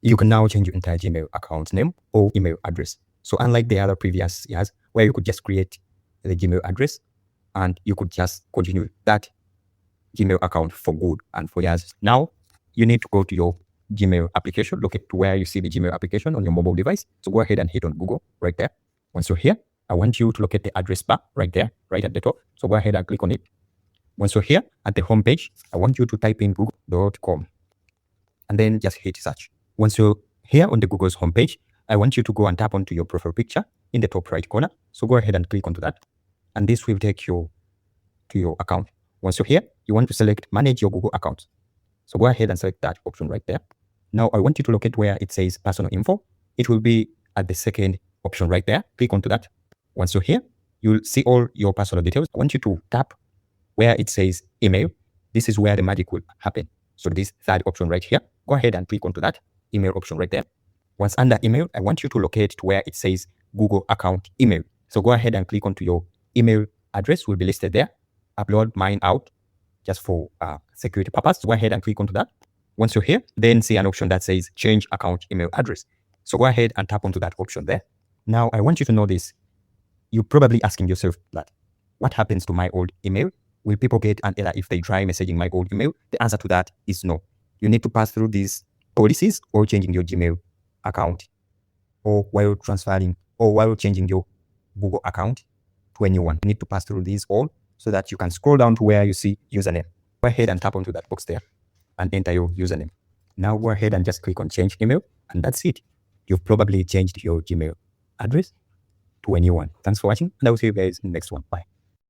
you can now change your entire Gmail account name or email address. So unlike the other previous years where you could just create the Gmail address and you could just continue that Gmail account for good and for years, now you need to go to your Gmail application, look at where you see the Gmail application on your mobile device. So go ahead and hit on Google right there. Once you're here, I want you to locate the address bar right there, right at the top. So go ahead and click on it. Once you're here at the home page, I want you to type in google.com and then just hit search. Once you're here on the Google's homepage, I want you to go and tap onto your profile picture in the top right corner. So go ahead and click onto that. And this will take you to your account. Once you're here, you want to select manage your Google account. So go ahead and select that option right there. Now I want you to locate where it says personal info. It will be at the second option right there. Click onto that. Once you're here, you'll see all your personal details. I want you to tap where it says email. This is where the magic will happen. So this third option right here, go ahead and click onto that email option right there. Once under email, I want you to locate to where it says Google account email. So go ahead and click onto your email address will be listed there. Upload mine out just for security purpose. Go ahead and click onto that. Once you're here, then see an option that says change account email address. So go ahead and tap onto that option there. Now I want you to know this. You're probably asking yourself that, what happens to my old email? Will people get an error if they try messaging my old email? The answer to that is no. You need to pass through these policies or changing your Gmail account, or while transferring or while changing your Google account to a new one. You need to pass through these all so that you can scroll down to where you see username. Go ahead and tap onto that box there and enter your username. Now go ahead and just click on change email, and that's it. You've probably changed your Gmail address to a new one. Thanks for watching, and I will see you guys in the next one. Bye.